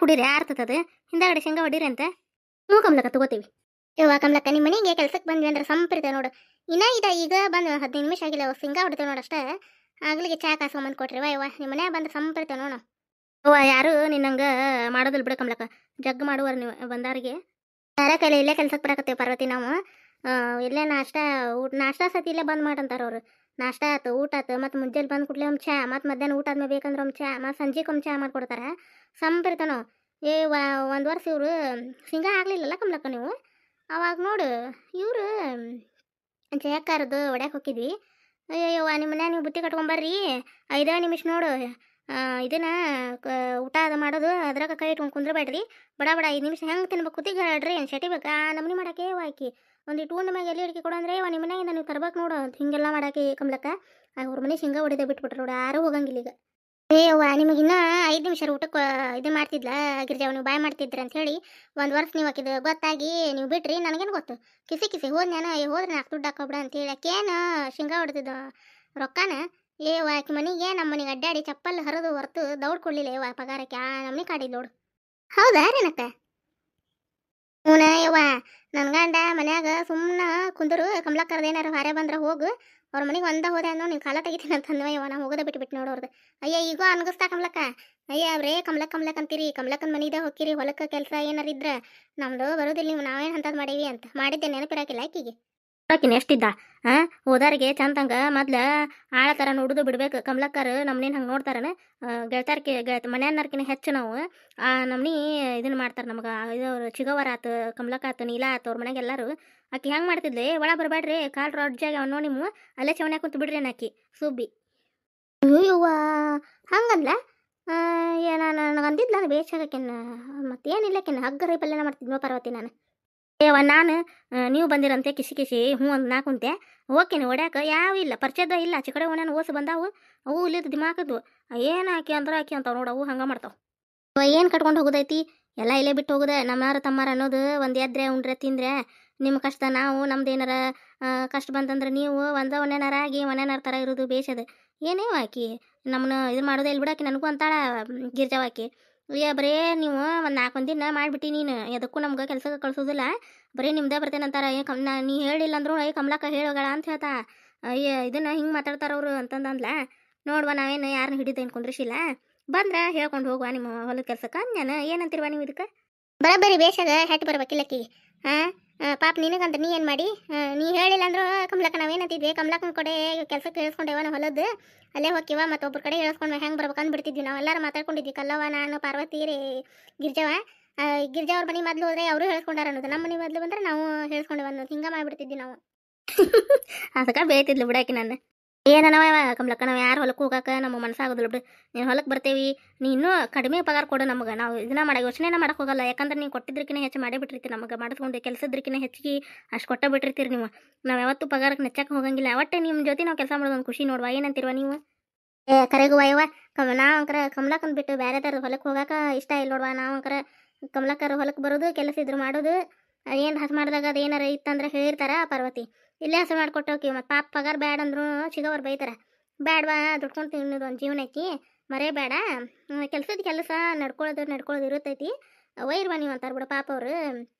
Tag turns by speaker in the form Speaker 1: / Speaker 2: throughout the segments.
Speaker 1: ಕುಡೀರಿ ಆರ್ತದ ಹಿಂದಾಗಡೆ ಶೇಂಗಾ ಹೊಡೀರಿ ಅಂತ. ಹ್ಞೂ ಕಮಲಕ್ಕ ತಗೋತೀವಿ. ಯವ್ವ ಕಮಲಕ್ಕ ನಿಮ್ಮ ಮನೆಗೆ ಕೆಲ್ಸಕ್ಕೆ ಬಂದ್ವಿ ಅಂದ್ರೆ ಸಂಪ್ರದಾಯ ನೋಡು. ಈಗ ಬಂದು 15 ನಿಮಿಷ ಆಗಿಲ್ಲ, ಶೇಂಗಾ ಹೊಡಿತೇವೆ ನೋಡು ಅಷ್ಟೇ. ಆಗ್ಲಿಗೆ ಚಾ ಕಾಸ್ಕೊಂಬಂದು ಕೊಟ್ರಿ ಯವ್ವ. ನಿಮ್ಮ ಮನ್ಯಾಗ ಬಂದ್ರೆ ಸಂಪ್ರದಾಯ ನೋಡು. ಅವ್ವ ಯಾರು ನಿನ್ನಂಗೆ ಮಾಡೋದಿಲ್ಲ ಬಿಡ ಕಮಲಕ್ಕ, ಜಗ್ ಮಾಡುವರು ನೀವು ಬಂದಾರಿಗೆ. ಯಾರ ಕೈಲಿ ಇಲ್ಲೇ ಕೆಲ್ಸಕ್ಕೆ ಬರಕತ್ತೇವೆ ಪಾರ್ವತಿ ನಾವು. ಇಲ್ಲೇ ನಾಷ್ಟಾ ಸತಿ ಇಲ್ಲೇ ಬಂದ್ ಮಾಡಂತಾರ ಅವ್ರು. ನಾಷ್ಟಾ ಆಯ್ತು, ಊಟ ಆಯ್ತು, ಮತ್ತು ಮುಂಜಾನೆ ಬಂದು ಕೂಡಲೇ ಒಂದು ಚಾ, ಮತ್ತು ಮಧ್ಯಾಹ್ನ ಊಟ ಆದ್ಮೇಲೆ ಬೇಕಂದ್ರೆ ಒಂದು ಚಾ, ಮತ್ತು ಸಂಜೆಗೆ ಒಂದು ಚಾ ಮಾಡಿಕೊಡ್ತಾರೆ. ಸಂಪ್ರದಾಯ ಒಂದು ವರ್ಷ ಇವರು ಶೇಂಗಾ ಆಗ್ಲಿಲ್ಲಲ್ಲ ಕಮಲಕ್ಕ ನೀವು, ಅವಾಗ ನೋಡು ಇವರು ಜಯಕ್ಕರದು ಒಡ್ಯಾಕೆ ಹೋಗಿದ್ವಿ. ಅಯ್ಯವ್ವ ನಿಮ್ಮ ಮನ್ಯಾಗ ನೀವು ಬುತ್ತಿ ಕಟ್ಕೊಂಬರ್ರಿ 5 ನಿಮಿಷ ನೋಡು. ಇದನ್ನ ಊಟ ಅದು ಮಾಡೋದು ಅದ್ರಾಗ ಕೈ ಇಟ್ಕೊಂಡು ಕುಂದ್ರಬೇಡ್ರಿ, ಬಡ 5 ನಿಮಿಷ ಹೆಂಗೆ ತಿನ್ಬೇಕು ಕೂತಿಗಾಡ್ರಿ ಏನು ಶೆಟಿ ಬೇಕಾ ನಮ್ಮನೆ ಮಾಡಕ್ಕೆ ಹಾಕಿ ಒಂದು ಇಟ್ಟು ಉಂಡ ಮ್ಯಾಗ ಎಲ್ಲಿ ಅಡಿಕೆ ಕೊಡಂದ್ರೆ ನಿಮ್ಮ ಮನೆಯಿಂದ ನೀವು ತರ್ಬೇಕು ನೋಡು ಅಂತ ಹಿಂಗೆಲ್ಲ ಮಾಡಾಕಿ ಕಮಲಕ್ಕ. ಅವ್ರ ಮನೆ ಶೇಂಗಾ ಹೊಡಿದೆ ಬಿಟ್ಬಿಟ್ರು ನೋಡು, ಯಾರೂ ಹೋಗಂಗಿಲ್ಲ ಈಗ. ಏವ್ವ ನಿಮಗೆ ಇನ್ನೂ 5 ನಿಮಿಷ ಊಟಕ್ಕೆ ಇದು ಮಾಡ್ತಿದ್ಲ ಗಿರ್ಜಾವ, ನೀವು ಬಾಯ್ ಮಾಡ್ತಿದ್ರಿ ಅಂತ ಹೇಳಿ 1 ವರ್ಷ ನೀವು ಹಾಕಿದ್ದು ಗೊತ್ತಾಗಿ ನೀವು ಬಿಟ್ರಿ. ನನಗೇನು ಗೊತ್ತು, ಕಿಸಿ ಹೋದ್ ನಾನು ಹೋದ್ರೆ 4 ದುಡ್ಡು ಹಾಕೋಬಿಡ ಅಂತೇಳಿ ಆಕೇನು ಶೇಂಗಾ ಹೊಡೆದಿದ್ದು ರೊಕ್ಕನ. ಆಕೆ ಮನೆಗೆ ನಮ್ಮ ಮನೆಗೆ ಅಡ್ಡಾಡಿ ಚಪ್ಪಲ್ ಹರಿದು ಹೊರತು ದೌಡ್ ಕೊಡ್ಲಿಲ್ಲ ಪಗಾರಕ್ಕೆ. ನಮ್ಮನೆ ಕಾಡಿದ್ ನೋಡು. ಹೌದಾ ರೀನಕ್ಕ? ಹ್ಞೂ ಯವ್ವ, ನನ್ನ ಗಂಡ ಮನ್ಯಾಗ ಸುಮ್ಮನೆ ಕುಂದರು. ಕಮಲಕ್ಕರ್ದು ಏನಾರು ಹಾರೆ ಬಂದ್ರೆ ಹೋಗು ಅವ್ರ ಮನೆಗೆ ಹೋದೆ ಅನ್ನೋ ನೀನು ಕಾಲ ತೆಗಿತೀನಿ ಅಂತ ಅಂದವ. ನಾ ಹೋಗೋದ ಬಿಟ್ಟು ನೋಡೋರ್ದು. ಅಯ್ಯ ಈಗ ಅನ್ಗಿಸ್ತಾ ಕಮಲಕ್ಕ. ಅಯ್ಯ ಅವ್ರೇ ಕಮಲಕ್ ಅಂತೀರಿ, ಕಮಲಕ್ಕನ ಮನಿದ ಹೋಗಿರಿ ಹೊಲಕ್ಕೆ ಕೆಲಸ ಏನಾರು ಇದ್ರೆ ನಮ್ದು ಬರೋದಿಲ್ಲ, ನೀವು ನಾವೇನು ಅಂಥದ್ದು ಮಾಡೀವಿ ಅಂತ ಮಾಡಿದ್ದೆ ನೆನಪಿರಾಕಿಲ್ಲ ಆಕಿಗೆ. ಆಕಿನ ಎಷ್ಟಿದ್ದ ಹೋದಾರಿಗೆ ಚಂದಂಗ ಮೊದ್ಲು ಆಳ ಥರ ನೋಡುದು ಬಿಡ್ಬೇಕು. ಕಮಲಕ್ಕರು ನಮ್ಮನೇನು ಹಂಗೆ ನೋಡ್ತಾರನ? ಮನೆಯನ್ನರ್ಕಿನ ಹೆಚ್ಚು ನಾವು ನಮ್ಮನಿ ಇದನ್ನು ಮಾಡ್ತಾರೆ ನಮ್ಗೆ. ಇದು ಚಿಗವರ ಆತು, ಕಮಲಕ್ಕ ಆತು, ನೀಲ ಆತು, ಅವ್ರ ಮನೆಗೆ ಎಲ್ಲರೂ. ಆಕಿ ಹೆಂಗೆ ಮಾಡ್ತಿದ್ಲಿ, ಒಳ ಬರಬೇಡ್ರಿ ಕಾಲು ರೊಡ್ಜಾಗ ಅವನೋ ನಿಮ್ಮ ಅಲ್ಲೇ ಚವನ್ಯಾಗ ಕುಂತು ಬಿಡ್ರಿ ಆಕಿ ಸುಬ್ಬಿ. ಅಯ್ಯವ್ವ ಹಂಗಂದ್ಲ? ನಾನು ನನಗೆ ಅಂದಿದ್ಲ ನಾನು ಬೇಸಾಗಕ್ಕೆನ್ನ ಮತ್ತೇನಿಲ್ಲಕ್ಕೆನ್ನ ಹಗ್ಗರಿ ಪಲ್ಯನ ಮಾಡ್ತಿದ್ನೋ ಪಾರ್ವತಿ ನಾನು. ನಾನು ನೀವು ಬಂದಿರಂತೆ ಕಿಸಿ ಹ್ಞೂ ಒಂದು ನಾ ಕುಂತೆ ಓಕೆನಿ ಹೊಡ್ಯಾಕ ಯಾವ ಇಲ್ಲ ಪರಿಚಯದ ಇಲ್ಲ. ಆಚೆ ಕಡೆ ಓಣ್ಯಾನ ಓಸು ಬಂದಾವು, ಅವು ಇಲ್ಲಿದ್ದು ದಿಮಾಕದ್ವು. ಏನು ಆಕಿ ಅಂತಾವ ನೋಡು, ಅವು ಹಂಗೆ ಮಾಡ್ತಾವೆ. ಏನು ಕಟ್ಕೊಂಡು ಹೋಗೋದೈತಿ, ಎಲ್ಲ ಇಲ್ಲೇ ಬಿಟ್ಟು ಹೋಗೋದೆ. ನಮ್ಮಾರು ತಮ್ಮಾರ ಅನ್ನೋದು ಒಂದು ಎದ್ರೆ ಉಂಡ್ರೆ ತಿಂದರೆ ನಿಮ್ಮ ಕಷ್ಟ ನಾವು ನಮ್ದು ಏನಾರ ಕಷ್ಟ ಬಂತಂದ್ರೆ ನೀವು ಒನ್ನೆನಾರಾಗಿ ಮನೆನಾರ ಥರ ಇರೋದು ಬೇಸದ. ಏನೇವು ಆಕಿ ನಮ್ಮನ್ನ ಇದು ಮಾಡೋದೇ ಇಲ್ಲಿ ಬಿಡಾಕಿ ನನಗೂ ಅಂತಾಳ ಗಿರ್ಜಾವಾಕಿ. ಬರೇ ನೀವು ಒಂದು 4 ದಿನ ಮಾಡಿಬಿಟ್ಟು ನೀನು ಎದಕ್ಕೂ ನಮ್ಗೆ ಕೆಲ್ಸಕ್ಕೆ ಕಳ್ಸೋದಿಲ್ಲ, ಬರೀ ನಿಮ್ದೇ ಬರ್ತೇನಂತಾರ. ನೀ ಹೇಳಿಲ್ಲ ಅಂದ್ರು ಕಮಲಕ್ಕ ಹೇಳೋಗಳ ಅಂತ ಹೇಳ್ತಾ. ಅಯ್ಯ ಇದನ್ನ ಹಿಂಗೆ ಮಾತಾಡ್ತಾರವ್ರು ಅಂತಂದಂದ್ಲ. ನೋಡುವ ನಾವೇನು ಯಾರನ್ನ ಹಿಡಿದೇನು ಕುಂದ್ರಿಸಿಲ್ಲ, ಬಂದ್ರೆ ಹೇಳ್ಕೊಂಡು ಹೋಗುವ ನಿಮ್ಮ ಹೊಲದ ಕೆಲ್ಸಕ್ಕೆ ನಾನು ಏನಂತಿರುವ ನೀವು ಇದಕ್ಕೆ. ಬರೀ ಬೇಷಾಗ ಹೆಟ್ಟು ಬರ್ಬೇಕಿಲ್ಲಕ್ಕಿ. ಪಾಪ ನಿನಗಂತ ನೀ ಏನು ಮಾಡಿ ನೀ ಹೇಳಿಲ್ಲ ಅಂದ್ರು ಕಮಲಕ್ಕ ನಾವೇನಂತಿದ್ವಿ, ಕಮಲಕ್ಕನ ಕಡೆ ಕೆಲ್ಸಕ್ಕೆ ಹೇಳ್ಸ್ಕೊಂಡೇವ ನಾವು ಹೊಲದ್ದು ಅಲ್ಲೇ ಹೋಗಿವ, ಮತ್ತೊಬ್ಬರ ಕಡೆ ಹೇಳ್ಸ್ಕೊಂಡು ಹೆಂಗೆ ಬರ್ಬೇಕು ಅಂದ್ಬಿಡ್ತಿದ್ವಿ. ನಾವೆಲ್ಲರೂ ಮಾತಾಡ್ಕೊಂಡಿದ್ವಿ, ಕಲ್ಲವ ನಾನು ಪಾರ್ವತಿ ರೀ ಗಿರ್ಜವ. ಗಿರ್ಜಾ ಅವ್ರ ಮನೆ ಮೊದಲು ಹೋದ್ರೆ ಅವರು ಹೇಳ್ಸ್ಕೊಂಡಾರ ಅನ್ನೋದು, ನಮ್ಮ ಮನೆ ಮೊದಲು ಬಂದ್ರೆ ನಾವು ಹೇಳ್ಸ್ಕೊಂಡೇವ ಅನ್ನೋದು ಹಿಂಗೆ ಮಾಡಿಬಿಡ್ತಿದ್ವಿ ನಾವು. ಅದಕ್ಕೆ ಬೇಯ್ತಿದ್ಲು ಬಿಡಾಕಿ ನಾನು. ಏನವ ಕಮಲಕ್ಕ, ನಾವು ಯಾರು ಹೊಲಕ್ಕೆ ಹೋಗಾಕ ನಮ್ಮ ಮನಸ್ಸಾಗೋದಿಲ್ಲ ಬಿಡು. ನೀನು ಹೊಲಕ್ಕೆ ಬರ್ತೇವಿ, ನೀ ಇನ್ನೂ ಕಡಿಮೆ ಪಗಾರ ಕೊಡು ನಮಗೆ, ನಾವು ಇದನ್ನ ಯೋಚನೆನ ಮಾಡಕ್ಕೆ ಹೋಗಲ್ಲ. ಯಾಕಂದ್ರೆ ನೀವು ಕೊಟ್ಟಿದ್ದಕ್ಕಿಂತ ಹೆಚ್ಚು ಮಾಡೇ ಬಿಟ್ಟಿರ್ತೀರಿ ನಮಗೆ, ಮಾಡಿಸ್ಕೊಂಡು ಕೆಲಸದ್ರಕ್ಕಿಂತ ಹೆಚ್ಚಿಗೆ ಅಷ್ಟು ಕೊಟ್ಟ ಬಿಟ್ಟಿರ್ತೀರಿ ನೀವು. ನಾವು ಯಾವತ್ತೂ ಪಗಾರಕ್ಕೆ ನೆಚ್ಚಕ್ಕೆ ಹೋಗಂಗಿಲ್ಲ. ಒಟ್ಟೆ ನಿಮ್ಮ ಜೊತೆ ನಾವು ಕೆಲಸ ಮಾಡೋದು ಒಂದು ಖುಷಿ ನೋಡುವ. ಏನಂತಿರುವ ನೀವು? ಕರೆಗುವ ಯವ್ವ, ನಾವು ಅಂಕರ ಕಮಲಕ್ಕನ ಬಿಟ್ಟು ಬೇರೆ ಥರದ ಹೊಲಕ್ಕೆ ಹೋಗಾಕ ಇಷ್ಟ ಇಲ್ಲ ನೋಡುವ. ನಾವು ಅಂಕರ ಕಮಲಕ್ಕರ ಹೊಲಕ್ಕೆ ಬರೋದು, ಕೆಲಸ ಇದ್ರು ಮಾಡೋದು. ಏನು ಹಸು ಮಾಡಿದಾಗ ಅದು ಏನಾರ ಇತ್ತಂದ್ರೆ ಹೇಳಿರ್ತಾರ ಪಾರ್ವತಿ, ಇಲ್ಲೇ ಹಸು ಮಾಡಿಕೊಟ್ಟು ಹೋಗಿ. ಮತ್ತು ಪಾಪ ಪಗಾರ ಬ್ಯಾಡ ಅಂದ್ರು ಚಿಗವ್ರು ಬೈತಾರೆ. ಬ್ಯಾಡ್ವಾ ದುಡ್ಕೊಂಡು ತಿನ್ನೋದು ಒಂದು ಜೀವನ ಐತಿ, ಮರೇ ಬೇಡ, ಕೆಲಸ ನಡ್ಕೊಳ್ಳೋದು ಇರುತ್ತೈತಿ, ಒಯ್ಯರ್ವಾ ನೀವು ಅಂತಾರೆ ಬಿಡು. ಪಾಪ ಅವರು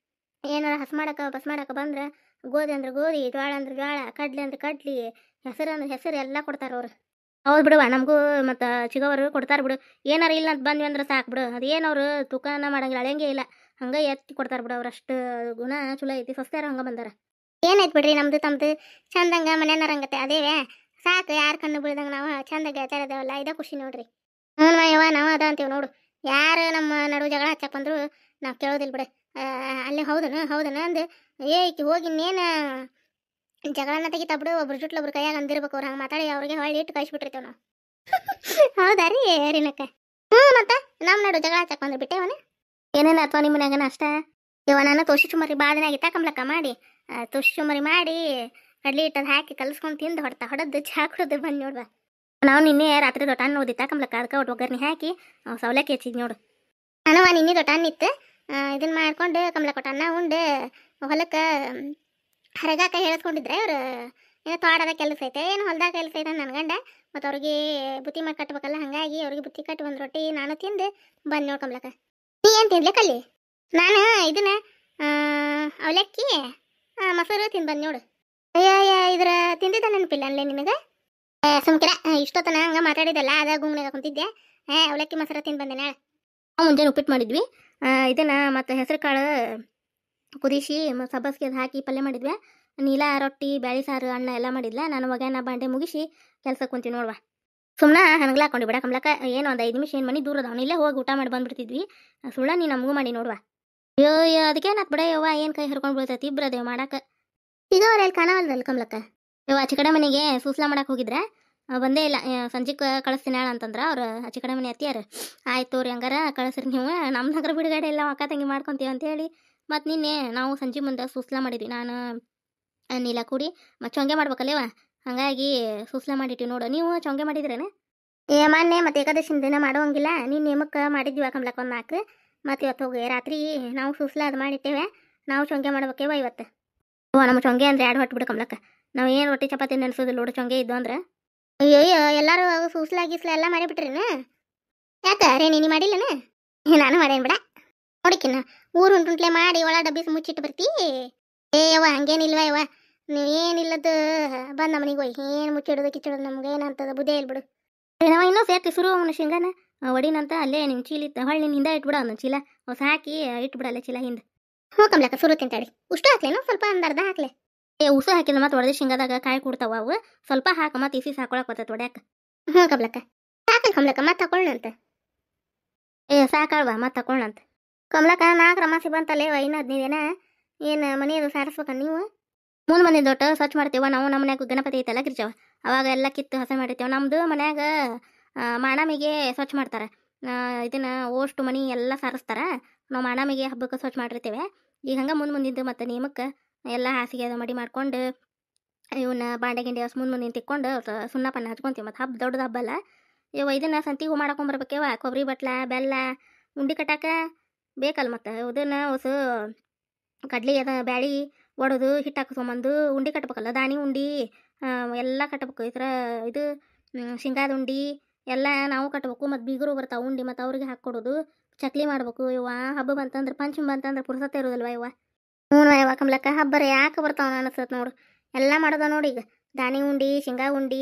Speaker 1: ಏನಾರ ಹಸು ಮಾಡಕ್ಕೆ ಬಂದ್ರೆ ಗೋಧಿ ಅಂದ್ರೆ ಗೋಧಿ, ಜೋಳ ಅಂದ್ರೆ ಜೋಳ, ಕಡ್ಲಿ ಅಂದ್ರೆ ಕಡ್ಲಿ, ಹೆಸರು ಅಂದ್ರೆ ಹೆಸರು ಎಲ್ಲ ಕೊಡ್ತಾರೆ ಅವ್ರು. ಹೌದು ಬಿಡುವ, ನಮಗೂ ಮತ್ತು ಚಿಗವರು ಕೊಡ್ತಾರೆ ಬಿಡು. ಏನಾರು ಇಲ್ಲ ಅಂತ ಬಂದ್ವಿ ಅಂದ್ರೆ ಸಾಕು ಬಿಡು. ಅದು ಏನವರು ತೂಕನ ಮಾಡಂಗಿಲ್ಲ, ಅಳೆಯಂಗೆ ಇಲ್ಲ, ಹಂಗೆ ಎತ್ತಿ ಕೊಡ್ತಾರೆ ಬಿಡು. ಅವ್ರು ಅಷ್ಟು ಗುಣ ಚಲೋ ಐತಿ. ಸ್ವಸ್ಥರ ಹಂಗೆ ಬಂದಾರ. ಏನಾಯ್ತು ಬಿಡ್ರಿ, ನಮ್ದು ತಮ್ಮದು ಚಂದಂಗ ಮನೆಯನ್ನ ರಂಗತ್ತೆ ಅದೇವೆ ಸಾಕು. ಯಾರು ಕಣ್ಣು ಬೀಳ್ದಂಗೆ ನಾವು ಚಂದಾಗ ಗೆಳತಿಯರದೇವಲ್ಲ, ಇದೇ ಖುಷಿ ನೋಡ್ರಿ. ಹ್ಞೂ ಯವ್ವ, ನಾವು ಅದ ಅಂತೀವಿ ನೋಡು. ಯಾರು ನಮ್ಮ ನಡು ಜಗಳ ಹಚ್ಚಕ್ಕೆ ಬಂದ್ರು ನಾವು ಕೇಳೋದಿಲ್ಲ ಬಿಡು. ಅಲ್ಲಿ ಹೌದನ ಅಂದು ಈಕಿ ಹೋಗಿ ಇನ್ನೇನು ಜಗಳನ್ನ ತೆಗಿತಾ ಬಿಡು. ಒಬ್ರು ಜುಟ್ಲು ಒಬ್ರು ಕೈಯಾಗ ಅಂದಿರ್ಬೇಕು. ಅವ್ರು ಹಂಗೆ ಮಾತಾಡಿ ಅವ್ರಿಗೆ ಹೊಳ್ಳಿ ಇಟ್ಟು ಕಳಿಸ್ಬಿಟ್ಟಿರ್ತೇವೆ ನಾವು. ಹೌದಾ ರೀ ರಿನಕ್ಕ? ಮತ್ತೆ ನಮ್ಮ ನಡು ಜಗಳ ಹಚ್ಚಕ್ಕೆ ಬಂದ್ರೆ ಬಿಟ್ಟೇವನ. ಏನೇನು ಅಥವಾ ನಿಮ್ಮ ಮನ್ಯಾಗನ ಅಷ್ಟ ಇವ ನಾನು ತೋಷಿ ಚುಮರಿ ಭಾಳ ದಿನ ಆಗಿತ್ತ ಕಮಲಕ್ಕ ಮಾಡಿ ತೋಷಿ ಚುಮರಿ ಮಾಡಿ ಕಡ್ಲಿ ಇಟ್ಟದು ಹಾಕಿ ಕಲ್ಸ್ಕೊಂಡು ತಿಂದು ಹೊಡೆದು ಚಹಾ ಕುಡಿದು ಬಂದು ನೋಡುವ. ನಾವು ನಿನ್ನೆ ರಾತ್ರಿ ದೊಡ್ಡ ಓದಿತ್ತ ಕಮಲಕ್ಕ, ಅದಕ್ಕೆ ಒಗ್ಗರಣೆ ಹಾಕಿ ಸೌಲಕ್ಕಿ ಹಚ್ಚಿದ್ ನೋಡು. ನಾನು ನಿನ್ನೆ ದೊಡ್ಡ ಇತ್ತು, ಇದನ್ನ ಮಾಡ್ಕೊಂಡು ಕಮಲಕ್ಕ ಅನ್ನ ಉಂಡು ಹೊಲಕ್ಕೆ ಹರಗಾಕ ಹೇಳಿಸ್ಕೊಂಡಿದ್ರೆ ಅವ್ರು. ಏನೋ ತೋಟದ ಕೆಲಸ ಐತೆ, ಏನು ಹೊಲ್ದಾಗ ಕೆಲಸ ಐತೆ ನನ್ನ ಗಂಡ. ಮತ್ತು ಅವ್ರಿಗೆ ಬುತ್ತಿ ಮಾಡಿ ಕಟ್ಬೇಕಲ್ಲ, ಹಾಗಾಗಿ ಅವ್ರಿಗೆ ಬುತ್ತಿ ಕಟ್ಟಿ ಒಂದು ರೊಟ್ಟಿ ನಾನು ತಿಂದು ಬಂದು ನೋಡ್ಕೊಂಬ್ಲಕ್ಕ. ನೀ ಏನು ತಿನ್ಲಿಕ್ಕಲ್ಲಿ ನಾನು ಇದನ್ನ ಅವಲಕ್ಕಿ ಮೊಸರು ತಿಂದು ಬಂದು ನೋಡು. ಅಯ್ಯ ಇದ್ರ ತಿಂದಿದ್ದ ನೆನಪಿಲ್ಲ ಅಲ್ಲೇ ನಿನಗೆ? ಸುಮ್ಕಿರ ಇಷ್ಟೊತ್ತನ ಹಂಗೆ ಮಾತಾಡಿದಲ್ಲ ಅದ ಗುಂಗ್ನಾಗ ಕುಂತಿದ್ದೆ. ಅವಲಕ್ಕಿ ಮೊಸರು ತಿಂದು ಬಂದೆ ನಾಳೆ. ನಾವು ಮುಂಜಾನೆ ಉಪ್ಪಿಟ್ಟು ಮಾಡಿದ್ವಿ. ಇದನ್ನ ಮತ್ತು ಹೆಸರು ಕಾಳು ಕುದಿಸಿ ಸಬ್ಬಸ್ಗೆ ಹಾಕಿ ಪಲ್ಯ ಮಾಡಿದ್ವಿ. ನೀಲ ರೊಟ್ಟಿ ಬ್ಯಾಳಿ ಸಾರು ಅನ್ನ ಎಲ್ಲ ಮಾಡಿದ್ಲ. ನಾನು ಒಗ್ಯಾನ ಬಾಂಡೆ ಮುಗಿಸಿ ಕೆಲ್ಸಕ್ಕೆ ಕುಂತೀವಿ ನೋಡುವ. ಸುಮ್ಮನೆ ಹನಗ್ಲ ಹಾಕೊಂಡು ಬಿಡ ಕಮ್ಲಕ್ಕ. ಏನು ಒಂದು 5 ನಿಮಿಷ ಏನು ಮನೆ ದೂರ ಅದಾವನು, ಇಲ್ಲೇ ಹೋಗಿ ಊಟ ಮಾಡಿ ಬಂದ್ಬಿಡ್ತಿದ್ವಿ. ಸುಳ್ಳ ನೀ ನಮಗೂ ಮಾಡಿ ನೋಡುವ. ಅಯ್ಯೋ ಅದಕ್ಕೇನಾತ್ ಬಿಡ ಯವ್ವ, ಏನು ಕೈ ಹರ್ಕೊಂಡು ಬೀಳ್ತೈತಿ ಇಬ್ಬರದೇವು ಮಾಡಕ್ಕೆ. ಈಗ ಅವ್ರಲ್ಲಿ ಕಾಣವಲ್ರಲ್ಲ ಕಮ್ಲಕ್ಕ. ಯವ್ವ ಆಚೆ ಕಡೆ ಮನೆಗೆ ಸೂಸ್ಲಾ ಮಾಡಕ್ಕೆ ಹೋಗಿದ್ರೆ ಬಂದೇ ಇಲ್ಲ. ಸಂಜೆಗೆ ಕಳಿಸ್ತೀನಿ ಹೇಳ ಅಂತಂದ್ರೆ ಅವ್ರು ಆಚೆ ಕಡೆ ಮನೆ ಅತ್ತಿಯಾರ. ಆಯ್ತು ತೋರಿ ಹಂಗಾರ ಕಳಿಸ್ರಿ ನೀವು, ನಮ್ಮ ನಗರ ಬಿಡುಗಡೆ ಎಲ್ಲ ಅಕ್ಕ ತಂಗಿ ಮಾಡ್ಕೊತೀವಿ ಅಂತೇಳಿ ಮತ್ತು ನಿನ್ನೆ ನಾವು ಸಂಜೆ ಮುಂದೆ ಸೂಸ್ಲಾ ಮಾಡಿದ್ವಿ. ನಾನು ನೀಲ ಕೂಡಿ ಮತ್ತು ಚೊಂಗೆ ಮಾಡ್ಬೇಕಲ್ಲೇವ, ಹಾಗಾಗಿ ಸೂಸ್ಲಾ ಮಾಡಿಟ್ಟಿವಿ ನೋಡು. ನೀವು ಚೊಂಗೆ ಮಾಡಿದ್ರೇನೆ? ಮೊನ್ನೆ ಮತ್ತು ಏಕಾದಶಿನ ದಿನ ಮಾಡುವಂಗಿಲ್ಲ, ನೀನು ನೇಮಕ್ಕೆ ಮಾಡಿದ್ವಿ ಕಮ್ಲಕ್ಕ ಒಂದು 4. ಮತ್ತು ಇವತ್ತು ಹೋಗಿ ರಾತ್ರಿ ನಾವು ಸೂಸ್ಲಾ ಅದು ಮಾಡಿಟ್ಟೇವೆ. ನಾವು ಚೊಂಗೆ ಮಾಡ್ಬೇಕೇವ ಇವತ್ತು. ನಮ್ಮ ಚೊಂಗೆ ಅಂದರೆ 2 ಹೊಟ್ಟು ಬಿಡು ಕಮ್ಲಕ್ಕ. ನಾವು ಏನು ರೊಟ್ಟಿ ಚಪಾತಿ ನೆನೆಸೋದಿಲ್ಲ ನೋಡು ಚೊಂಗೆ ಇದ್ದು ಅಂದ್ರೆ. ಅಯ್ಯೋ ಎಲ್ಲರೂ ಸೂಸ್ಲಾ ಗೀಸ್ಲಾ ಎಲ್ಲ ಮಾಡಿಬಿಟ್ರೇನ? ಯಾಕೆ ರೇಣಿ ಮಾಡಿಲ್ಲನ? ನಾನು ಮಾಡೇನು ಬಿಡ. ನೋಡಿಕಿನ್ನ ಊರು ಉಂಟುಂಟ್ಲೆ ಮಾಡಿ ಒಳ ಡಬ್ಬಿಸ್ ಮುಚ್ಚಿಟ್ಟು ಬರ್ತಿ. ಯವ್ವ ಹಂಗೇನಿಲ್ವ ಯವ್ವ, ನೀವೇನಿಲ್ಲದ ಬಂದ ಮನೆಗೆ ಹೋಯ್ ಏನು ಮುಚ್ಚಿಡೋದು ಕಿಚ್ಚಿಡೋದು ನಮ್ಗೆ ಏನಂತದ ಬುದ್ಧಿ ಇಲ್ಬಿಡು. ನಾವು ಇನ್ನೂ ಸೇರ್ತಿ ಶುರು ಅವನ ಶೇಂಗಾನ ಒಡಿನಂತ ಅಲ್ಲೇ ನಿಮ್ಮ ಚೀಲ ಹೊಳ್ಳಿ ಹಿಂದೆ ಇಟ್ಬಿಡ ಒಂದು ಚೀಲ ಹೊಸ ಹಾಕಿ ಇಟ್ಬಿಡಲ್ಲ ಚೀಲ ಹಿಂದೆ. ಹ್ಞೂ ಕಮ್ಲಕ್ಕ ಸುರು ತಿಂತಾಡಿ. ಉಷ್ಟು ಹಾಕ್ಲೇನು ಸ್ವಲ್ಪ ಒಂದು ಅರ್ಧ ಹಾಕ್ಲೆ? ಉಸು ಹಾಕಿದ್ರೆ ಮತ್ತೆ ಒಡೆದ ಶೇಂಗಾದಾಗ ಕಾಯಿ ಕೊಡ್ತಾವ ಅವು. ಸ್ವಲ್ಪ ಹಾಕ ಮತ್ತೆ ಇಸಿ ಹಾಕೊಳಕ್ ಬರ್ತೈತೆ ಒಡ್ಯಾಕ. ಹ್ಞೂ ಕಮ್ಲಕ್ಕ ಸಾಕಲ್ ಕಮ್ಲಕ್ಕ ಮತ್ತೆ ತಗೊಳ್ಳಂತೆ. ಸಾಕಲ್ವಾ ಮತ್ತೆ ತಗೊಳ್ಳಂತೆ. ಕಮ್ಲಕ್ಕ 4 ರಮಾಸಿ ಬಂತಲ್ಲೇ 15 ದಿನ ಏನು ಮನೆಯದು ಸಾರಿಸ್ಬೇಕ ನೀವು? ಮುಂದೆ ಮನೆ ದೊಡ್ಡ ಸ್ವಚ್ಛ ಮಾಡ್ತೇವ ನಾವು. ನಮ್ಮ ಮನ್ಯಾಗ ಗಣಪತಿ ಐತಲ್ಲ ಗಿರ್ಜಾವ, ಅವಾಗ ಎಲ್ಲ ಕಿತ್ತು ಹಸ ಮಾಡಿರ್ತೇವೆ. ನಮ್ಮದು ಮನ್ಯಾಗ ಮಾಣಮಿಗೆ ಸ್ವಚ್ಛ ಮಾಡ್ತಾರೆ. ಇದನ್ನ ಓಷ್ಟು ಮನೆ ಎಲ್ಲ ಸಾರಿಸ್ತಾರೆ. ನಾವು ಮಾಣಮಿಗೆ ಹಬ್ಬಕ್ಕೆ ಸ್ವಚ್ಛ ಮಾಡಿರ್ತೇವೆ. ಈಗ ಹಂಗೆ ಮುಂದಿದ್ದು ಮತ್ತು ನೇಮಕ್ಕೆ ಎಲ್ಲ ಹಾಸಿಗೆ ಅದು ಮಡಿ ಮಾಡ್ಕೊಂಡು ಇವನ್ನ ಬಾಂಡೆ ಗಿಂಡೆ ಮುಂದಿನ ತಿಕ್ಕೊಂಡು ಸುಣ್ಣಪನ್ನ ಹಚ್ಕೊಂತೀವಿ. ಮತ್ತು ಹಬ್ಬ ದೊಡ್ಡದು ಹಬ್ಬ ಅಲ್ಲ ಇವ. ಇದನ್ನು ಸಂತಿಗೂ ಮಾಡ್ಕೊಂಬರ್ಬೇಕೇವ. ಕೊಬ್ಬರಿ ಬಟ್ಲ ಬೆಲ್ಲ ಉಂಡೆ ಕಟ್ಟಾಕ ಬೇಕಲ್ಲ. ಮತ್ತು ಇದನ್ನು ಹೊಸ ಕಡ್ಲಿ ಅದ ಬ್ಯಾಳಿ ಒಡೆದು ಹಿಟ್ಟು ಹಾಕಿಸ್ಕೊಂಬಂದು ಉಂಡೆ ಕಟ್ಬೇಕಲ್ಲ. ದಾಣಿ ಉಂಡೆ ಎಲ್ಲ ಕಟ್ಬೇಕು. ಈ ಥರ ಇದು ಶೇಂಗಾದ ಉಂಡೆ ಎಲ್ಲ ನಾವು ಕಟ್ಬೇಕು. ಮತ್ತು ಬೀಗರು ಬರ್ತಾವೆ ಉಂಡೆ, ಮತ್ತು ಅವ್ರಿಗೆ ಹಾಕ್ಕೊಡೋದು. ಚಕ್ಲಿ ಮಾಡ್ಬೇಕು. ಇವ ಹಬ್ಬ ಬಂತಂದ್ರೆ ಪಂಚಮಿ ಬಂತಂದ್ರೆ ಪುರ್ಸತ್ತೆ ಇರೋದಿಲ್ವ ಇವ. ಹ್ಞೂ ಯವ್ವ ಕಮ್ಲಕ್ಕ ಹಬ್ಬರ ಯಾಕೆ ಬರ್ತಾವ ಅನಿಸ್ತದೆ ನೋಡು. ಎಲ್ಲ ಮಾಡೋದ ನೋಡಿ ಈಗ. ದಾಣಿ ಉಂಡೆ ಶೇಂಗಾ ಉಂಡೆ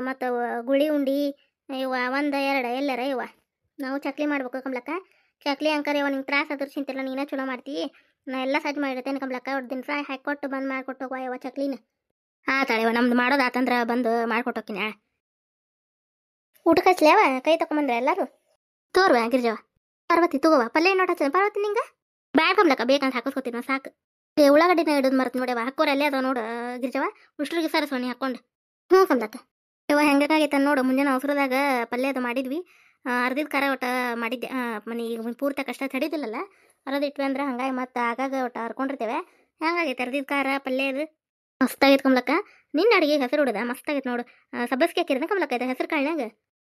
Speaker 1: ಮತ್ತು ಗುಳಿ ಉಂಡೆ ಇವ 1 2 ಎಲ್ಲರ ಇವ. ನಾವು ಚಕ್ಲಿ ಮಾಡ್ಬೇಕು ಕಮ್ಲಕ್ಕ. ಚಕ್ಲಿ ಅಂಕರ್ ಇವ ನಿಂಗೆ ತ್ರಾಸ ಅದ್ರ ಚಿಂತಿಲ್ಲ, ನೀನೇ ಚಲೋ ಮಾಡ್ತೀವಿ. ನಾ ಎಲ್ಲ ಸಜ್ಜು ಮಾಡಿರ್ತೇನೆ ಕಮ್ಲಕ್ಕ. ಒಟ್ಟು ದಿನ ಫ್ರೈ ಹಾಕಿಕೊಟ್ಟು ಬಂದು ಮಾಡಿಕೊಟ್ಟು ಹೋಗುವ ಯಾವ ಚಕ್ಲಿನ. ತಳೆವ ನಮ್ದು ಮಾಡೋದು ಆತಂದ್ರೆ ಬಂದು ಮಾಡ್ಕೊಟ್ಟೋಕಿನ. ಊಟಕ್ಕೆ ಹಚ್ಲೇವ ಕೈ ತಗೊಂಬಂದ್ರೆ ಎಲ್ಲರೂ ತೋರ್ವ ಗಿರ್ಜವ. ಪಾರ್ವತಿ ತಗೋವ ಪಲ್ಯ ನೋಟ್ ಹಚ್ಚ ಪಾರ್ವತಿ ನಿಂಗೆ ಬ್ಯಾಡ್ ಕಮ್ಲಕ್ಕ ಬೇಕಂತ ಹಾಕಿಸ್ಕೊತೀನಿ ನಾ ಸಾಕು. ಉಳ್ಳಾಗಡ್ಡಿನ ಹಿಡಿದು ಮರತ್ ನೋಡ್ಯವ ಹಾಕೋರ ಅಲ್ಲೇ ಅದ ನೋಡು ಗಿರ್ಜವ. ಉಷ್ಟ್ರಿಗೆ ಸರಸ್ವಣಿ ಹಾಕೊಂಡು. ಹ್ಞೂ ಕಮ್ಲಕ್ಕ ಇವ ಹೆಂಗಾಗೈತೆ ನೋಡು. ಮುಂಜಾನೆ ಅವಸರದಾಗ ಪಲ್ಯ ಅದು ಮಾಡಿದ್ವಿ. ಅರ್ದಿದ ಖಾರ ಒಟ್ಟು ಮಾಡಿದ್ದೆ. ಮನೆ ಪೂರ್ತಿ ಕಷ್ಟ ತಡಿದಿಲ್ಲಲ್ಲ ಅರದಿಟ್ವಿ ಅಂದ್ರೆ ಹಂಗಾಗಿ ಮತ್ತು ಆಗಾಗ ಒಟ್ಟು ಹರ್ಕೊಂಡಿರ್ತೇವೆ. ಹೆಂಗಾಗೈತೆ ಅರ್ದಿದ ಖಾರ ಪಲ್ಯ ಅದು ಮಸ್ತಾಗೈತೆ ಕಮ್ಲಕ್ಕ. ನಿನ್ನ ಅಡುಗೆ ಹೆಸರು ಹೊಡೆದ ಮಸ್ತಾಗೈತೆ ನೋಡು. ಸಬ್ಬಸ್ಗೆ ಹಾಕಿರೋದ ಕಮ್ಲಕ್ಕ ಇದೆ ಹೆಸರು ಕಾಳಿನಾಗ.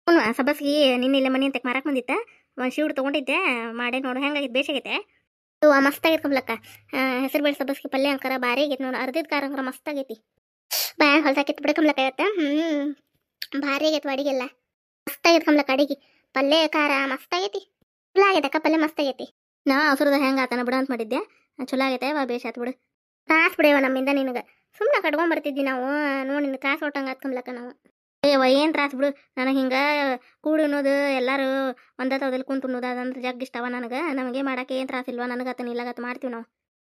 Speaker 1: ಹ್ಞೂ ಸಬ್ಬಸ್ಗೆ ನಿನ್ನೆಲ್ಲ ಮನೆ ಅಂತ ಮಾರಕ್ಕೆ ಬಂದಿತ್ತೆ. ಒಂದು ಶಿವ್ಡು ತೊಗೊಂಡಿದ್ದೆ ಮಾಡೇ ನೋಡು ಹೆಂಗಾಗೈತೆ ಬೇಸಾಗೈತೆ. ಮಸ್ತಾಗೈತೆ ಕಮ್ಲಕ್ಕ. ಹೆಸರು ಬೇಳೆ ಸಬ್ಬಸ್ಗೆ ಪಲ್ಯ ಅಂಕರ ಭಾರಿ ಆಗೈತೆ ನೋಡು. ಅರ್ದಿದ ಖಾರ ಅಂಕರ ಮಸ್ತಾಗೈತಿ. ಬ್ಯಾಗ್ ಹೊಲ್ಸಾಕಿತ್ತು ಬಿಡ ಕಮ್ಲಕ್ಕ ಇವತ್ತು. ಭಾರಿ ಆಗೈತೆ ಅಡಿಗೆಲ್ಲ ಮಸ್ತಾಗೈತೆ ಕಮ್ಲಕ್ಕ. ಅಡಿಗೆ ಪಲ್ಯ ಖಾರ ಮಸ್ತಾಗೈತಿ. ಚಲೋ ಆಗೈತೆ ಅಕ್ಕ ಪಲ್ಯ ಮಸ್ತಾಗೈತಿ. ನಾ ಅವಸರದ ಹೆಂಗೆ ಆತನ ಬಿಡ ಅಂತ ಮಾಡಿದ್ದೆ. ಚಲೋ ಆಗೈತೆ ಬೇಷಾತ್ ಬಿಡು. ತ್ರಾಸ ಬಿಡೇವ ನಮ್ಮಿಂದ ನಿನಗೆ. ಸುಮ್ಮನೆ ಕಟ್ಕೊಂಬರ್ತಿದ್ವಿ ನಾವು. ನೋಡಿ ನಿನ್ನ ತ್ರಾಸ ಹೊಟ್ಟಂಗೆ ಕಮ್ಲಕ್ಕ ನಾವು. ಅಯ್ಯವ ಏನು ತ್ರಾಸ ಬಿಡು. ನನಗೆ ಹಿಂಗೆ ಕೂಡು ಅನ್ನೋದು ಎಲ್ಲರೂ ಒಂದೇ ತವದಲ್ಲಿ ಕುಂತು ಅನ್ನೋದು ಅದಂದ್ರೆ ಜಗ್ ಇಷ್ಟವ ನನಗೆ. ನಮಗೆ ಮಾಡೋಕೆ ಏನು ತ್ರಾಸ ಇಲ್ವ ನನಗತ್ತ ಇಲ್ಲಾಗತ್ತ ಮಾಡ್ತೀವಿ ನಾವು.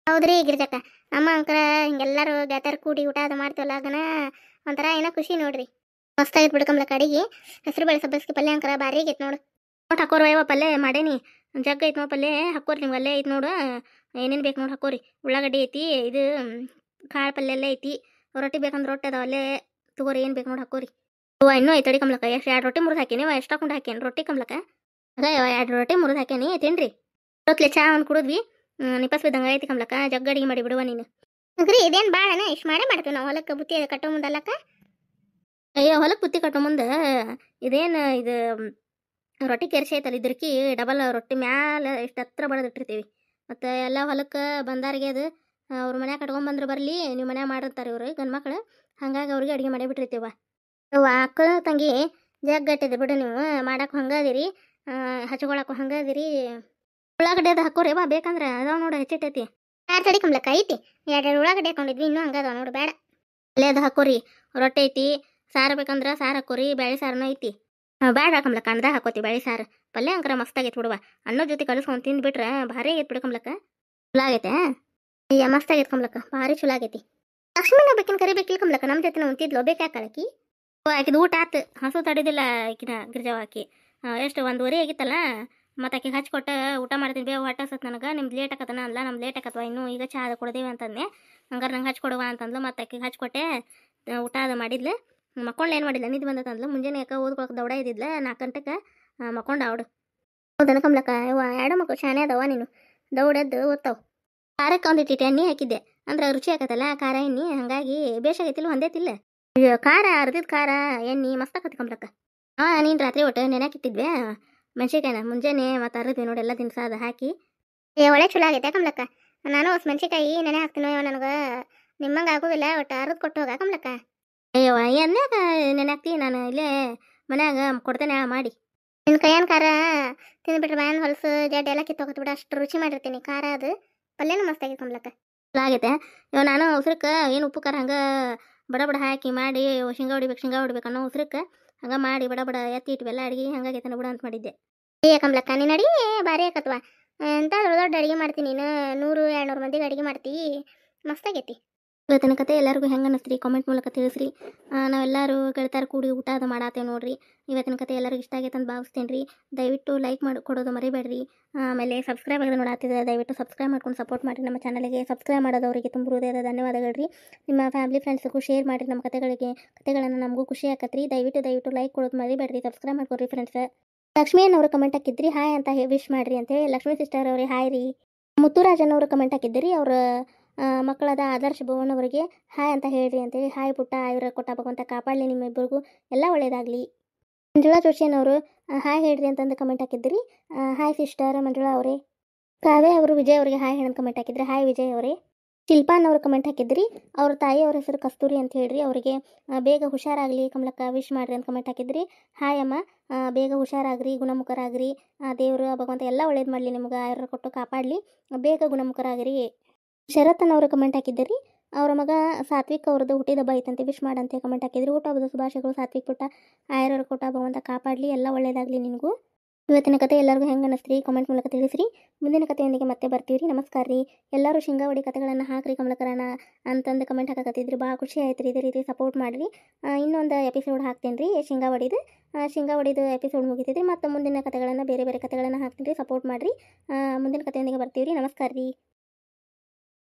Speaker 1: ಹೌದ್ರಿ ಗಿರ್ಜಕ್ಕ ನಮ್ಮ ಅಂಕರ ಹಿಂಗೆಲ್ಲರೂ ಗೆಳತಿಯರು ಕೂಡಿ ಊಟ ಅದು ಮಾಡ್ತೀವಲ್ಲ ಅದನ್ನ ಒಂಥರ ಏನೋ ಖುಷಿ ನೋಡ್ರಿ. ಮಸ್ತಾಗಿತ್ತು ಬಿಡು ಕಮ್ಲಕ್ಕ ಅಡಿಗೆ. ಹೆಸರು ಬೇಳೆ ಸಬ್ಬಸ್ಗೆ ಪಲ್ಯ ಅಂಕರ ಭಾರಿ ಆಗೈತೆ ನೋಡು. ಒಟ್ಟು ಹಾಕೋರು ಅಯ್ಯವ ಪಲ್ಯ ಮಾಡೇನಿ. ಜಗ್ ಐತೆ ನೋಡಿ ಪಲ್ಯ ಹಾಕೋರಿ. ನಿಮ್ಗೆ ಅಲ್ಲೇ ಐತೆ ನೋಡು. ಏನೇನು ಬೇಕು ನೋಡಿ ಹಾಕೋರಿ. ಉಳ್ಳಾಗಡ್ಡಿ ಐತಿ, ಇದು ಕಾಳು ಪಲ್ಯ ಎಲ್ಲ ಐತಿ. ರೊಟ್ಟಿ ಬೇಕಂದ್ರೆ ರೊಟ್ಟಿ ಅದಾವ ಅಲ್ಲೇ ತಗೋರಿ. ಏನು ಬೇಕು ನೋಡಿ ಹಾಕೋರಿ. ಇನ್ನೂ ಐತಡಿ ಕಮ್ಲಕ್ಕ. ಎಷ್ಟು 2 ರೊಟ್ಟಿ ಮುರಿದು ಹಾಕೇನಿ. ಎಷ್ಟು ಹಾಕೊಂಡು ಹಾಕೇನಿ ರೊಟ್ಟಿ ಕಮ್ಲಕ್ಕ. ಅದ 2 ರೊಟ್ಟಿ ಮುರಿದು ಹಾಕೇನಿ ತಿನ್ರಿ. ಹೊತ್ಲೆ ಚಾ ಒಂದು ಕುಡಿದ್ವಿ. ನಿಪಾಸ್ ಬಿದ್ದಂಗೆ ಐತಿ ಕಮ್ಲಕ್ಕ. ಜಗ್ ಅಡಿಗೆ ಮಾಡಿ ಬಿಡುವ ನೀನು. ಗ್ರಿ ಇದೇನು ಭಾಳನ ಇಷ್ಟು ಮಾಡೇ ಮಾಡ್ತೀವಿ ನಾವು. ಹೊಲಕ್ಕೆ ಬುತ್ತಿ ಕಟ್ಟೋ ಮುಂದೆ ಅಲ್ಲಕ್ಕ. ಅಯ್ಯೋ ಹೊಲಕ್ಕೆ ಬುತ್ತಿ ಕಟ್ಟೋ ಮುಂದೆ ಇದೇನು ಇದು ರೊಟ್ಟಿ ಕೆರ್ಸಿ ಐತಲ್ಲ ಇದ್ರಕಿ ಡಬಲ್ ರೊಟ್ಟಿ ಮ್ಯಾಲೆ ಇಷ್ಟು ಹತ್ರ ಬಡದಿಟ್ಟಿರ್ತೀವಿ. ಮತ್ತು ಎಲ್ಲ ಹೊಲಕ್ಕೆ ಬಂದಾರಿಗೆ ಅದು ಅವ್ರ ಮನ್ಯಾಗ ಕಟ್ಕೊಂಬಂದ್ರೆ ಬರಲಿ ನೀವು ಮನ್ಯಾಗ ಮಾಡಿರ್ತಾರೆ ಇವರು ಗಂಡು ಮಕ್ಳು. ಹಾಗಾಗಿ ಅವ್ರಿಗೆ ಅಡುಗೆ ಮಾಡೇ ಬಿಟ್ಟಿರ್ತೀವ. ಅಕ್ಕ ತಂಗಿ ಜಗ್ಗಟ್ಟಿದೆ ಬಿಡು ನೀವು. ಮಾಡಕ್ಕೆ ಹಂಗೆ ಅದೀರಿ, ಹಚ್ಕೊಳಕ್ಕೂ ಹಂಗೆ ಅದೀರಿ. ಉಳ್ಳಾಗಡ್ಡಿ ಅದು ಹಾಕೋರಿ ಬಾ ಬೇಕಂದ್ರೆ ಅದಾವ ನೋಡು ಹೆಚ್ಚಿಟ್ಟೈತಿ. ಯಾರು ತಡಿ ಕಮ್ಲಕ್ಕ ಐತಿ 2 ಉಳ್ಳಾಗಡ್ಡಿ ಹಾಕೊಂಡಿದ್ವಿ ಇನ್ನೂ ಹಂಗೆ ಅದಾವ ನೋಡು ಬೇಡ. ಅಲ್ಲೇ ಅದು ಹಾಕೋರಿ. ರೊಟ್ಟಿ ಐತಿ, ಸಾರು ಬೇಕಂದ್ರೆ ಸಾರು ಹಾಕೋರಿ, ಬ್ಯಾಳಿ ಸಾರನೂ ಐತಿ. ಬೇಡ ಕಮ್ಲಕ್ಕ ಅನ್ನದಾಗ ಹಾಕೋತಿ ಬ್ಯಾಳಿ ಸಾರು. ಪಲ್ಯ ಅಂಕರ ಮಸ್ತ್ ಆಗೈತೆ ಬಿಡುವ. ಅನ್ನದ ಜೊತೆ ಕಲಿಸ್ಕೊಂಡು ತಿಂದ್ಬಿಟ್ರೆ ಭಾರಿ ಆಗೈತೆ ಬಿಡು ಕಮ್ಲಕ್ಕ. ಚಲೋ ಆಗೈತೆ ಅಯ್ಯ ಮಸ್ತ್ ಆಗೈತೆ ಕಮ್ಲಕ್ಕ, ಭಾರಿ ಚಲೋ ಆಗೈತಿ. ಲಕ್ಷ್ಮೀನ ಬೇಕಿನ ಕರಿಬೇಕಿಲ್ಲ ಕಮ್ಲಕ್ಕ, ನಮ್ಮ ಜೊತೆ ಉಂತಿದ್ಲು ಬೇಕಾಕಿ. ಆಕಿದು ಊಟ ಆತು, ಹಸು ತಡಿದಿಲ್ಲ ಆಕಿನ ಗಿರ್ಜಾವ ಆಕಿ. ಎಷ್ಟು 1:15 ಆಗಿತ್ತಲ್ಲ, ಮತ್ತು ಆಕಿಗೆ ಹಚ್ಕೊಟ್ಟು ಊಟ ಮಾಡ್ತೀನಿ ಬೇವು ಹೊಟ್ಟಸತ್ ನನಗೆ. ನಿಮ್ದು ಲೇಟ್ ಆಕತನ ಅಲ್ಲ, ನಮ್ದು ಲೇಟ್ ಆಕತ್ವ ಇನ್ನೂ ಈಗ ಚಾ ಅದು ಕೊಡ್ದೇವೆ ಅಂತಂದೆ. ಹಂಗಾರೆ ನಂಗೆ ಹಚ್ಕೊಡುವ ಅಂತಂದ್ಲು. ಮತ್ತು ಆಕಿಗೆ ಹಚ್ಕೊಟ್ಟೆ, ಊಟ ಅದು ಮಾಡಿದ್ಲು. ಮಕ್ಕೊಂಡು ಏನು ಮಾಡಿಲ್ಲ, ನಿದ್ದು ಬಂದತಂದ್ಲು. ಮುಂಜಾನೆ ಯಾಕೆ ಓದ್ಕೊಳಕ್ಕೆ ದೌಡ ಇದ್ದಿದ್ಲ 4 ಗಂಟೆಗೆ ಮಕ್ಕೊಂಡು ಅವಡು. ಹೌದನ ಕಮ್ಲಕ್ಕ, ಇವ 2 ಮಕ್ಕಳು ಶಾನೆ ಅದಾವ ನೀನು, ದೌಡದ್ದು ಓದ್ತಾವ. ಖಾರಕ್ಕೆ ಒಂದಿಟ್ಟು ಎಣ್ಣೆ ಹಾಕಿದ್ದೆ ಅಂದ್ರೆ ರುಚಿ ಆಕತ್ತಲ್ಲ ಖಾರ ಎಣ್ಣೆ, ಹಾಗಾಗಿ ಬೇಷಾಗೈತಿಲ್ಲ ಹೊಂದೇತಿಲ್ಲ. ಅಯ್ಯೋ ಖಾರ ಅರ್ದಿದ್ದು ಖಾರ ಎಣ್ಣೆ ಮಸ್ತ್ ಆಕತಿ ಕಮ್ಲಕ್ಕ. ನೀನು ರಾತ್ರಿ ಒಟ್ಟು ನೆನೆಯಾಕಿಟ್ಟಿದ್ವಿ ಮೆಣಸಿಕಾಯಿನ, ಮುಂಜಾನೆ ಮತ್ತು ಅರ್ದ್ವಿ ನೋಡಿ ಎಲ್ಲ ದಿನಸ ಅದು ಹಾಕಿ. ಒಳ್ಳೆ ಚಲೋ ಆಗೈತೆ ಕಮ್ಲಕ್ಕ. ನಾನು ಮೆಣಸಿಕಾಯಿ ನೆನೆ ಹಾಕ್ತೀನೋ ನನಗೆ ನಿಮ್ಮಂಗೆ ಆಗೋದಿಲ್ಲ, ಒಟ್ಟು ಅರ್ದು ಕೊಟ್ಟು ಹೋಗ ಕಮ್ಲಕ್ಕ. ಅಯ್ಯವ ಎನ್ಯಾಗ ನೆನೆ ಹಾಕ್ತಿ, ನಾನು ಇಲ್ಲೇ ಮನ್ಯಾಗ ಕೊಡ್ತೇನೆ ಮಾಡಿ. ನಿನ್ನ ಕೈಯನ್ ಖಾರ ತಿಂದ್ಬಿಟ್ರೆ ಬ್ಯಾನ್ ಹೊಲಸು ಜಡ್ಡು ಎಲ್ಲ ಕಿತ್ತೋಗತ್ತೆ ಬಿಡ, ಅಷ್ಟು ರುಚಿ ಮಾಡಿರ್ತೀನಿ. ಖಾರ ಅದು ಪಲ್ಯನೂ ಮಸ್ತ್ ಆಗೈತೆ ಕಮ್ಲಕ್ಕ. ಚಲೋ ಆಗೈತೆ. ಇವ ನಾನು ಉಸ್ರಕ್ಕೆ ಏನು ಉಪ್ಪು ಖಾರ ಹಂಗೆ ಬಡ ಬಡ ಹಾಕಿ ಮಾಡಿ ಶೇಂಗಾ ಹೊಡಿಬೇಕು ಅನ್ನೋ ಉಸ್ರಕ್ಕೆ ಹಂಗೆ ಮಾಡಿ ಬಡ ಬಡ ಎತ್ತಿ ಇಟ್ವೆಲ್ಲ ಅಡುಗೆ ಹಂಗಾಗೈತೆ ಬಿಡ ಅಂತ ಮಾಡಿದ್ದೆ. ಏ ಕಮ್ಲಕ್ಕ ನೀನು ಅಡುಗೆ ಭಾರಿ ಆಕತ್ವ. ಎಂಥ ದೊಡ್ಡ ದೊಡ್ಡ ಅಡುಗೆ ಮಾಡ್ತೀನಿ ನೀನು, 100-200 ಮಂದಿಗೆ ಅಡುಗೆ ಮಾಡ್ತೀ, ಮಸ್ತಾಗೈತಿ. ಇವತ್ತಿನ ಕತೆ ಎಲ್ಲರಿಗೂ ಹೆಂಗೆ ಅನ್ನಿಸ್ರಿ ಕಾಮೆಂಟ್ ಮೂಲಕ ತಿಳಿಸ್ರಿ. ನಾವೆಲ್ಲರೂ ಗೆಳತಾರ ಕೂಡಿ ಊಟ ಅದು ಮಾಡತ್ತೇವೆ ನೋಡ್ರಿ. ಇವತ್ತಿನ ಕತೆ ಎಲ್ಲರಿಗೂ ಇಷ್ಟ ಆಗೈತೆ ಅಂತ ಭಾವಿಸ್ತೇನೆ ರೀ. ದಯವಿಟ್ಟು ಲೈಕ್ ಮಾಡಿ ಕೊಡೋದು ಮರಿಬೇಡ್ರಿ. ಆಮೇಲೆ ಸಬ್ಸ್ಕ್ರೈಬ್ ಆಗೋದು ನೋಡಾತಿದ್ರೆ ದಯವಿಟ್ಟು ಸಬ್ಸ್ಕ್ರೈಬ್ ಮಾಡ್ಕೊಂಡು ಸಪೋರ್ಟ್ ಮಾಡಿರಿ ನಮ್ಮ ಚಾನಲ್ಗೆ. ಸಬ್ಸ್ಕ್ರೈಬ್ ಮಾಡೋದವರಿಗೆ ತುಂಬ ಹೃದಯದ ಧನ್ಯವಾದಗಳು ರೀ. ನಿಮ್ಮ ಫ್ಯಾಮಿಲಿ ಫ್ರೆಂಡ್ಸ್ಗೂ ಶೇರ್ ಮಾಡಿರಿ ನಮ್ಮ ಕತೆಗಳನ್ನು ನಮಗೂ ಖುಷಿ ಆಕತ್ರಿ. ದಯವಿಟ್ಟು ಲೈಕ್ ಕೊಡೋದು ಮರಿಬೇಡ್ರಿ, ಸಬ್ಸ್ಕ್ರೈಬ್ ಮಾಡ್ಕೊಡ್ರಿ ಫ್ರೆಂಡ್ಸ್. ಲಕ್ಷ್ಮಿ ಅನ್ನೋರು ಕಮೆಂಟ್ ಹಾಕಿದ್ರಿ ಹಾಯ್ ಅಂತ ವಿಶ್ ಮಾಡಿರಿ ಅಂತೇಳಿ. ಲಕ್ಷ್ಮೀ ಸಿಸ್ಟರ್ ಅವ್ರಿಗೆ ಹಾಯ್ ರೀ. ಮುತ್ತುರಾಜನವರು ಕಮೆಂಟ್ ಹಾಕಿದ್ರಿ, ಅವ್ರ ಮಕ್ಕಳಾದ ಆದರ್ಶ ಭುವನ್ ಅವರಿಗೆ ಹಾಯ್ ಅಂತ ಹೇಳ್ರಿ ಅಂತೇಳಿ. ಹಾಯ್ ಪುಟ್ಟ, ಆಯುರ ಕೊಟ್ಟ ಭಗವಂತ ಕಾಪಾಡಲಿ ನಿಮ್ಮಿಬ್ಬರಿಗೂ, ಎಲ್ಲ ಒಳ್ಳೇದಾಗಲಿ. ಮಂಜುಳಾ ಜೋಶಿಯನವರು ಹಾಯ್ ಹೇಳ್ರಿ ಅಂತಂದು ಕಮೆಂಟ್ ಹಾಕಿದ್ರಿ. ಹಾಯ್ ಸಿಸ್ಟರ್ ಮಂಜುಳಾ ಅವರೇ. ಕಾವ್ಯ ಅವರು ವಿಜಯ್ ಅವರಿಗೆ ಹಾಯ್ ಹೇಳಂತ ಕಮೆಂಟ್ ಹಾಕಿದ್ರಿ. ಹಾಯ್ ವಿಜಯ್ ಅವರೇ. ಶಿಲ್ಪಾನ್ ಅವರು ಕಮೆಂಟ್ ಹಾಕಿದ್ರಿ, ಅವ್ರ ತಾಯಿಯವ್ರ ಹೆಸರು ಕಸ್ತೂರಿ ಅಂತ ಹೇಳ್ರಿ. ಅವರಿಗೆ ಬೇಗ ಹುಷಾರಾಗಲಿ ಕಮಲಕ್ಕ ವಿಶ್ ಮಾಡ್ರಿ ಅಂತ ಕಮೆಂಟ್ ಹಾಕಿದ್ರಿ. ಹಾಯ್ ಅಮ್ಮ, ಬೇಗ ಹುಷಾರಾಗ್ರಿ, ಗುಣಮುಖರಾಗ್ರಿ, ದೇವರು ಭಗವಂತ ಎಲ್ಲ ಒಳ್ಳೇದು ಮಾಡಲಿ, ನಿಮ್ಗೆ ಆಯುರ ಕೊಟ್ಟು ಕಾಪಾಡಲಿ, ಬೇಗ ಗುಣಮುಖರಾಗ್ರಿ. ಶರತ್ತನ್ ಅವರು ಕಮೆಂಟ್ ಹಾಕಿದ್ದೀರಿ, ಅವರ ಮಗ ಸಾತ್ವಿಕ್ ಅವ್ರದ್ದು ಹುಟ್ಟಿದಬ್ಬ ಐತಂತೆ ವಿಶ್ ಮಾಡಂತೆ ಕಮೆಂಟ್ ಹಾಕಿದ್ರಿ. ಹುಟ್ಟುಹಬ್ಬದ ಶುಭಾಶಯಗಳು ಸಾತ್ವಿಕ್ ಪುಟ್ಟ, ಆಯುರ ಕೊಟ್ಟ ಭಗವಂತ ಕಾಪಾಡಲಿ, ಎಲ್ಲ ಒಳ್ಳೇದಾಗಲಿ ನಿನಗೂ. ಇವತ್ತಿನ ಕತೆ ಎಲ್ಲರಿಗೂ ಹೆಂಗೆ ಅನ್ನಿಸ್ರಿ ಕಾಮೆಂಟ್ ಮೂಲಕ ತಿಳಿಸ್ರಿ. ಮುಂದಿನ ಕಥೆಯೊಂದಿಗೆ ಮತ್ತೆ ಬರ್ತೀವಿ. ನಮಸ್ಕಾರ ರೀ. ಎಲ್ಲರೂ ಶೇಂಗಾವಡಿ ಕಥೆಗಳನ್ನು ಹಾಕ್ರಿ ಕಮಲಕರನ ಅಂತಂದು ಕಮೆಂಟ್ ಹಾಕಕತ್ತಿದ್ರಿ. ಭಾಳ ಖುಷಿ ಆಯ್ತು ರೀ. ಇದೇ ರೀತಿ ಸಪೋರ್ಟ್ ಮಾಡಿರಿ. ಇನ್ನೊಂದು ಎಪಿಸೋಡ್ ಹಾಕ್ತೇನೆ ರೀ ಶೇಂಗಾವಡಿದು ಎಪಿಸೋಡ್ ಮುಗಿತಿದ್ರಿ. ಮತ್ತು ಮುಂದಿನ ಕಥೆಗಳನ್ನು ಬೇರೆ ಕಥೆಗಳನ್ನು ಹಾಕ್ತೀನಿ ರೀ. ಸಪೋರ್ಟ್ ಮಾಡಿರಿ. ಮುಂದಿನ ಕಥೆಯೊಂದಿಗೆ ಬರ್ತೀವಿ ರೀ. ನಮಸ್ಕಾರ ರೀ.